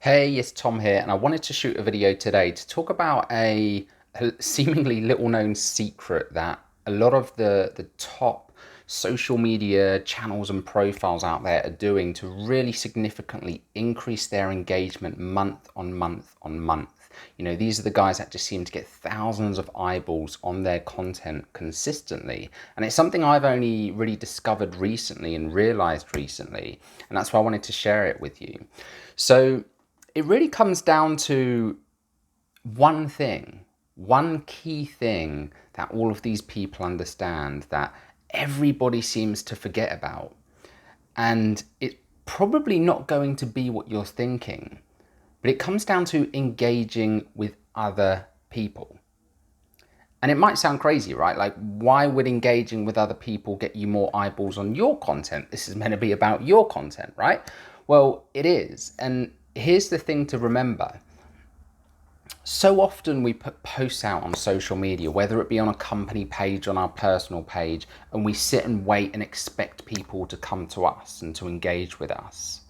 Hey, it's Tom here, and I wanted to shoot a video today to talk about a seemingly little known secret that a lot of the top social media channels and profiles out there are doing to really significantly increase their engagement month on month on month. You know, these are the guys that just seem to get thousands of eyeballs on their content consistently. And it's something I've only really discovered recently and realized recently. And that's why I wanted to share it with you. So it really comes down to one thing, one key thing that all of these people understand that everybody seems to forget about. And it's probably not going to be what you're thinking, but it comes down to engaging with other people. And it might sound crazy, right? Like, why would engaging with other people get you more eyeballs on your content? This is meant to be about your content, right? Well, it is. And here's the thing to remember. So often we put posts out on social media, whether it be on a company page, on our personal page, and we sit and wait and expect people to come to us and to engage with us.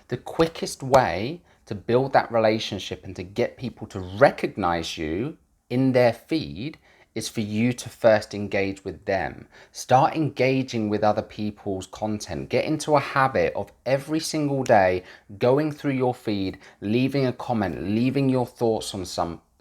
The quickest way to build that relationship and to get people to recognize you in their feed is for you to first engage with them. Start engaging with other people's content. Get into a habit of every single day going through your feed, leaving a comment, leaving your thoughts on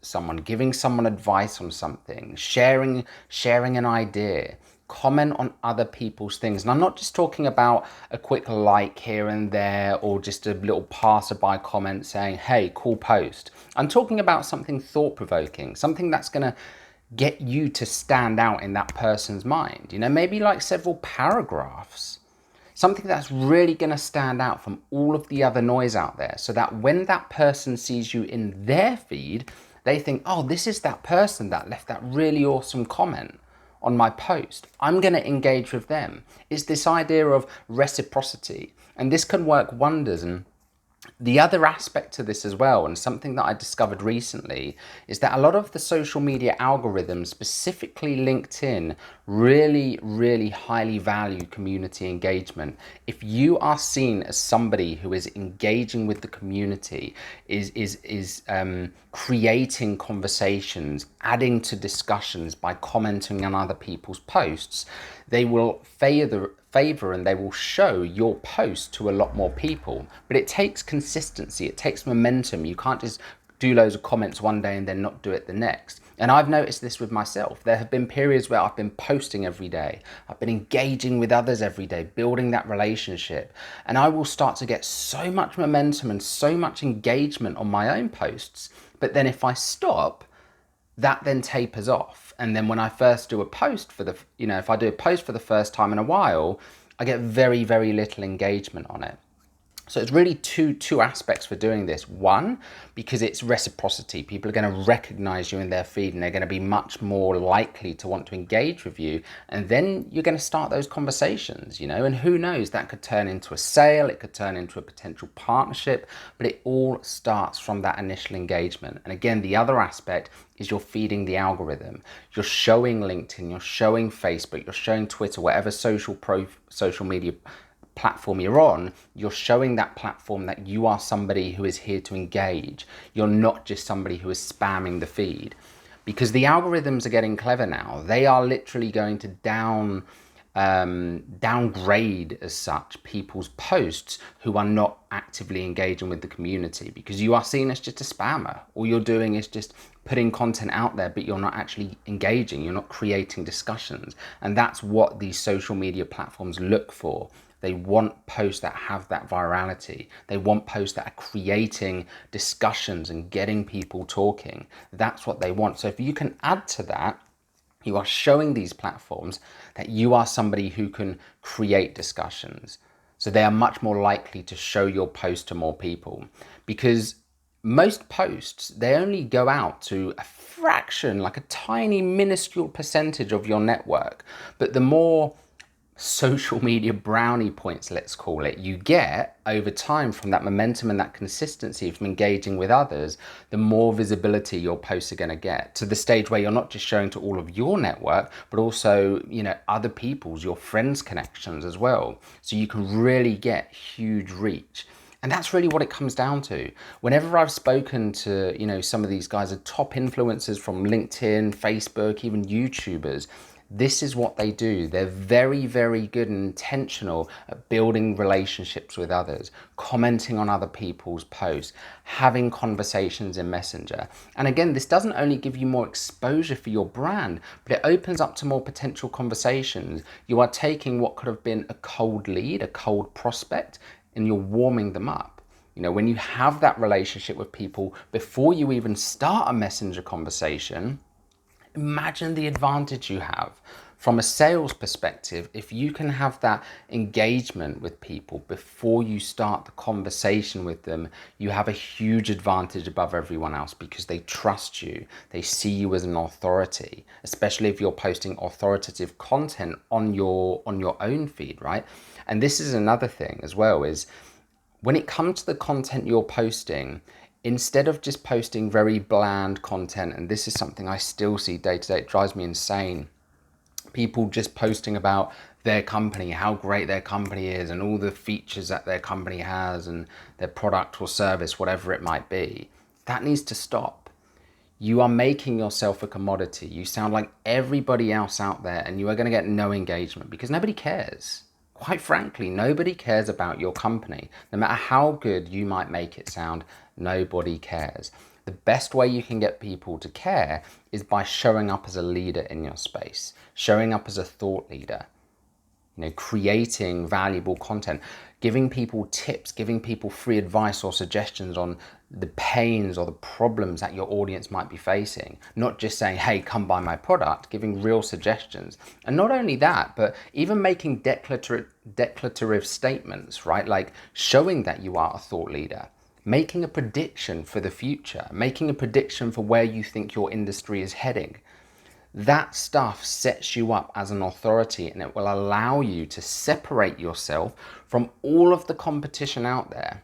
someone, giving someone advice on something, sharing an idea. Comment on other people's things. And I'm not just talking about a quick like here and there or just a little passerby comment saying, hey, cool post. I'm talking about something thought-provoking, something that's going to get you to stand out in that person's mind. You know, maybe like several paragraphs, something that's really going to stand out from all of the other noise out there, so that when that person sees you in their feed, they think, oh, this is that person that left that really awesome comment on my post. I'm going to engage with them. It's this idea of reciprocity, and this can work wonders. And the other aspect to this as well, and something that I discovered recently, is that a lot of the social media algorithms, specifically LinkedIn, really highly value community engagement. If you are seen as somebody who is engaging with the community, is creating conversations, adding to discussions by commenting on other people's posts, they will favor and they will show your post to a lot more people. But it takes consistency, it takes momentum. You can't just do loads of comments one day and then not do it the next. And I've noticed this with myself. There have been periods where I've been posting every day. I've been engaging with others every day, building that relationship. And I will start to get so much momentum and so much engagement on my own posts. But then if I stop, that then tapers off. And then when I first do a post if I do a post for the first time in a while, I get very little engagement on it. So it's really two aspects for doing this. One, because it's reciprocity. People are going to recognize you in their feed and they're going to be much more likely to want to engage with you. And then you're going to start those conversations, and who knows, that could turn into a sale, it could turn into a potential partnership, but it all starts from that initial engagement. And again, the other aspect is you're feeding the algorithm. You're showing LinkedIn, you're showing Facebook, you're showing Twitter, whatever social media platform you're on, you're showing that platform that you are somebody who is here to engage. You're not just somebody who is spamming the feed. Because the algorithms are getting clever now. They are literally going to downgrade as such people's posts who are not actively engaging with the community, because you are seen as just a spammer. All you're doing is just putting content out there, but you're not actually engaging, you're not creating discussions. And that's what these social media platforms look for. They want posts that have that virality. They want posts that are creating discussions and getting people talking. That's what they want. So if you can add to that, you are showing these platforms that you are somebody who can create discussions. So they are much more likely to show your post to more people, because most posts, they only go out to a fraction, like a tiny minuscule percentage of your network. But the more social media brownie points, let's call it, you get over time from that momentum and that consistency from engaging with others, the more visibility your posts are going to get, to the stage where you're not just showing to all of your network, but also, other people's, your friends' connections as well. So you can really get huge reach. And that's really what it comes down to. Whenever I've spoken to, some of these guys are top influencers from LinkedIn, Facebook, even YouTubers, this is what they do. They're very, very good and intentional at building relationships with others, commenting on other people's posts, having conversations in Messenger. And again, this doesn't only give you more exposure for your brand, but it opens up to more potential conversations. You are taking what could have been a cold lead, a cold prospect, and you're warming them up. When you have that relationship with people before you even start a Messenger conversation, imagine the advantage you have from a sales perspective. If you can have that engagement with people before you start the conversation with them, you have a huge advantage above everyone else because they trust you. They see you as an authority, especially if you're posting authoritative content on your own feed, right? And this is another thing as well, is when it comes to the content you're posting, instead of just posting very bland content, and this is something I still see day to day, it drives me insane. People just posting about their company, how great their company is and all the features that their company has and their product or service, whatever it might be. That needs to stop. You are making yourself a commodity. You sound like everybody else out there and you are going to get no engagement because nobody cares. Quite frankly, nobody cares about your company. No matter how good you might make it sound, nobody cares. The best way you can get people to care is by showing up as a leader in your space, showing up as a thought leader, creating valuable content, giving people tips, giving people free advice or suggestions on the pains or the problems that your audience might be facing. Not just saying, hey, come buy my product, giving real suggestions. And not only that, but even making declarative statements, right? Like showing that you are a thought leader, making a prediction for the future, making a prediction for where you think your industry is heading. That stuff sets you up as an authority and it will allow you to separate yourself from all of the competition out there.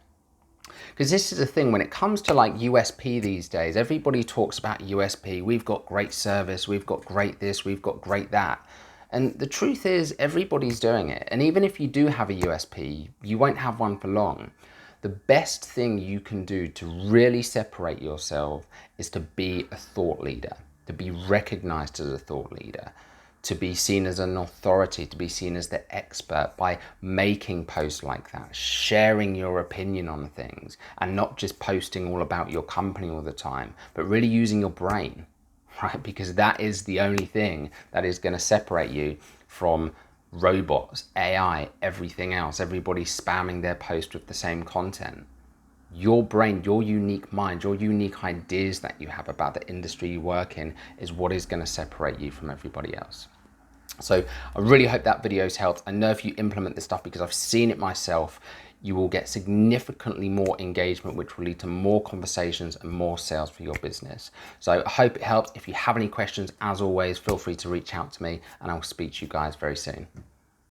Because this is the thing, when it comes to like USP these days, everybody talks about USP. We've got great service, we've got great this, we've got great that. And the truth is everybody's doing it. And even if you do have a USP, you won't have one for long. The best thing you can do to really separate yourself is to be a thought leader, to be recognized as a thought leader, to be seen as an authority, to be seen as the expert by making posts like that, sharing your opinion on things and not just posting all about your company all the time, but really using your brain, right? Because that is the only thing that is going to separate you from robots, AI, everything else, everybody spamming their post with the same content. Your brain, your unique mind, your unique ideas that you have about the industry you work in is what is going to separate you from everybody else. So I really hope that video's helped. I know if you implement this stuff, because I've seen it myself, you will get significantly more engagement, which will lead to more conversations and more sales for your business. So I hope it helps. If you have any questions, as always, feel free to reach out to me and I'll speak to you guys very soon.